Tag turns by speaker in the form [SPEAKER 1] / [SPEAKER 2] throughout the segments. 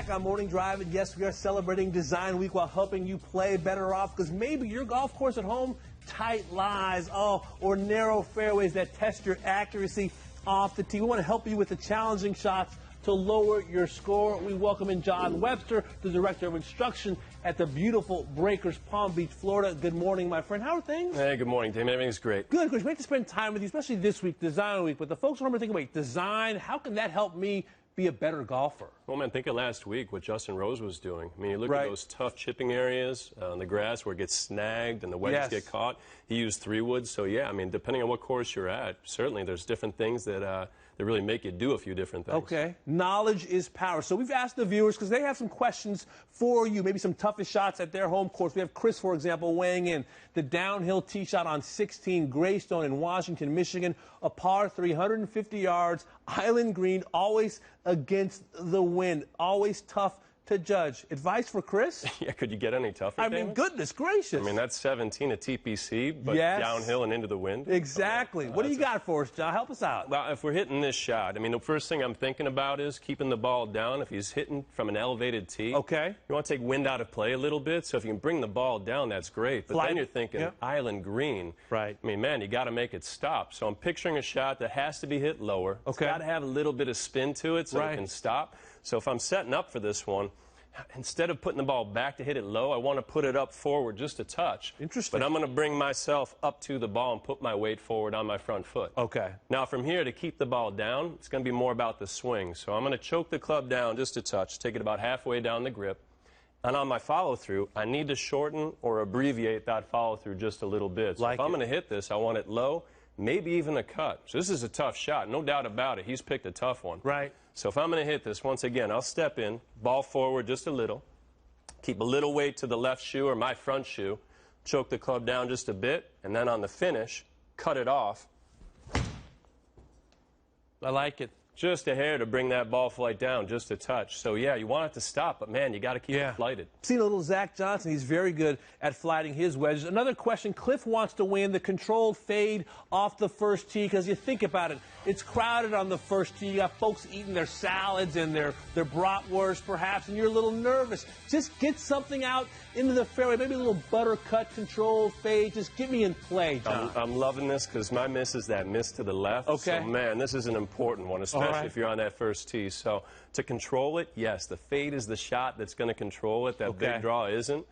[SPEAKER 1] back on Morning Drive, and yes, we are celebrating Design Week while helping you play better off, because maybe your golf course at home, tight lies, or narrow fairways that test your accuracy off the tee. We want to help you with the challenging shots to lower your score. We welcome in John Webster, the Director of Instruction at the beautiful Breakers, Palm Beach, Florida. Good morning, my friend. How are things?
[SPEAKER 2] Hey, good morning, Tim. Everything's great.
[SPEAKER 1] Good. Great to spend time with you, especially this week, Design Week. But the folks remember thinking, wait, design, how can that help me be a better golfer?
[SPEAKER 2] Well, man, think of last week, what Justin Rose was doing. I mean, you look at those tough chipping areas on the grass where it gets snagged and the wedges get caught. He used 3-wood. So, yeah, I mean, depending on what course you're at, certainly there's different things that really make you do a few different things.
[SPEAKER 1] Okay. Knowledge is power. So we've asked the viewers, because they have some questions for you, maybe some toughest shots at their home course. We have Chris, for example, weighing in. The downhill tee shot on 16 Greystone in Washington, Michigan, a par 350 yards, island green, always against the wind, always tough to judge. Advice for Chris?
[SPEAKER 2] Yeah, could you get any tougher?
[SPEAKER 1] I mean, goodness gracious.
[SPEAKER 2] I mean, that's 17 at TPC, but downhill and into the wind.
[SPEAKER 1] Exactly. What do you got for us, John? Help us out.
[SPEAKER 2] Well, if we're hitting this shot, I mean, the first thing I'm thinking about is keeping the ball down. If he's hitting from an elevated tee, you want to take wind out of play a little bit. So if you can bring the ball down, that's great. But then you're thinking island green. Right. I mean, man, you got to make it stop. So I'm picturing a shot that has to be hit lower. It's got to have a little bit of spin to it so it can stop. So if I'm setting up for this one, instead of putting the ball back to hit it low, I want to put it up forward just a touch.
[SPEAKER 1] Interesting.
[SPEAKER 2] But I'm going to bring myself up to the ball and put my weight forward on my front foot.
[SPEAKER 1] Okay.
[SPEAKER 2] Now from here, to keep the ball down, it's going to be more about the swing. So I'm going to choke the club down just a touch, take it about halfway down the grip. And on my follow-through, I need to shorten or abbreviate that follow-through just a little bit. So if I'm going to hit this, I want it low, maybe even a cut. So this is a tough shot, no doubt about it. He's picked a tough one.
[SPEAKER 1] Right.
[SPEAKER 2] So if I'm going to hit this, once again, I'll step in, ball forward just a little, keep a little weight to the left shoe or my front shoe, choke the club down just a bit, and then on the finish, cut it off.
[SPEAKER 1] I like it.
[SPEAKER 2] Just a hair to bring that ball flight down, just a touch. So, yeah, you want it to stop, but, man, you got to keep it flighted.
[SPEAKER 1] Seen a little Zach Johnson. He's very good at flighting his wedges. Another question, Cliff wants to win the controlled fade off the first tee, because you think about it, it's crowded on the first tee. You got folks eating their salads and their bratwurst, perhaps, and you're a little nervous. Just get something out into the fairway, maybe a little buttercut controlled fade. Just get me in play, John.
[SPEAKER 2] I'm loving this, because my miss is that miss to the left.
[SPEAKER 1] Okay.
[SPEAKER 2] So, man, this is an important one, especially if you're on that first tee. So to control it, yes, the fade is the shot that's going to control it. That big draw isn't.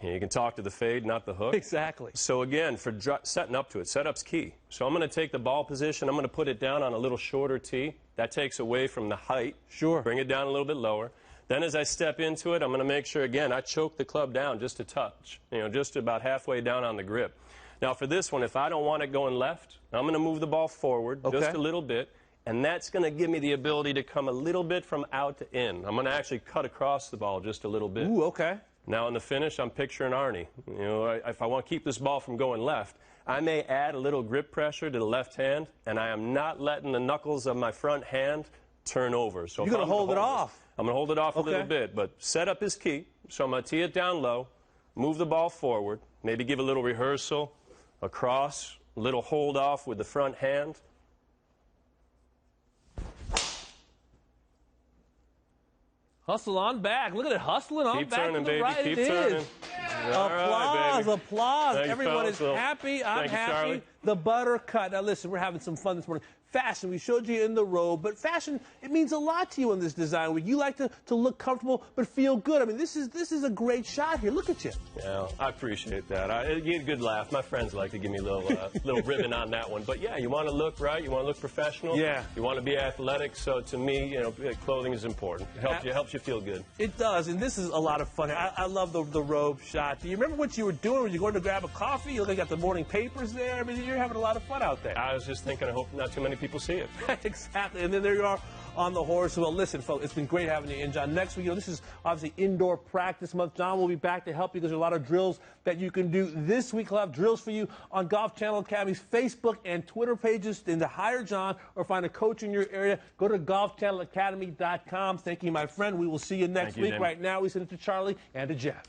[SPEAKER 2] You can talk to the fade, not the hook.
[SPEAKER 1] Exactly.
[SPEAKER 2] So again, for setting up to it, setup's key. So I'm going to take the ball position. I'm going to put it down on a little shorter tee. That takes away from the height.
[SPEAKER 1] Sure.
[SPEAKER 2] Bring it down a little bit lower. Then as I step into it, I'm going to make sure, again, I choke the club down just a touch, just about halfway down on the grip. Now for this one, if I don't want it going left, I'm going to move the ball forward just a little bit. And that's going to give me the ability to come a little bit from out to in. I'm going to actually cut across the ball just a little bit.
[SPEAKER 1] Ooh, okay.
[SPEAKER 2] Now in the finish, I'm picturing Arnie. If I want to keep this ball from going left, I may add a little grip pressure to the left hand, and I am not letting the knuckles of my front hand turn over. So
[SPEAKER 1] you're going to hold it off.
[SPEAKER 2] I'm going to hold it off a little bit, but setup is key. So I'm going to tee it down low, move the ball forward, maybe give a little rehearsal, across, a little hold off with the front hand.
[SPEAKER 1] Hustle on back. Look at it, hustling on back to the right.
[SPEAKER 2] Keep turning.
[SPEAKER 1] Applause, applause.
[SPEAKER 2] Thank
[SPEAKER 1] Everyone
[SPEAKER 2] you,
[SPEAKER 1] is happy. I'm happy.
[SPEAKER 2] Charlie.
[SPEAKER 1] The butter cut. Now listen, we're having some fun this morning. Fashion, we showed you in the robe, but fashion, it means a lot to you in this Design Week. You like to look comfortable but feel good. I mean, this is a great shot here. Look at you.
[SPEAKER 2] Yeah, I appreciate that. You get a good laugh. My friends like to give me a little ribbon on that one. But yeah, you want to look right. You want to look professional.
[SPEAKER 1] Yeah.
[SPEAKER 2] You want to be athletic. So to me, clothing is important. It helps you feel good.
[SPEAKER 1] It does, and this is a lot of fun. I love the robe shot. Do you remember what you were doing? Were you going to grab a coffee? You got the morning papers there. I mean, you're having a lot of fun out there.
[SPEAKER 2] I was just thinking, I hope not too many people see it.
[SPEAKER 1] Exactly. And then there you are on the horse. Well, listen, folks, it's been great having you in, John. Next week, this is obviously indoor practice month. John will be back to help you. There's a lot of drills that you can do this week. He'll have drills for you on Golf Channel Academy's Facebook and Twitter pages. And to hire John or find a coach in your area, go to golfchannelacademy.com. Thank you, my friend. We will see you next week. Right now, we send it to Charlie and to Jeff.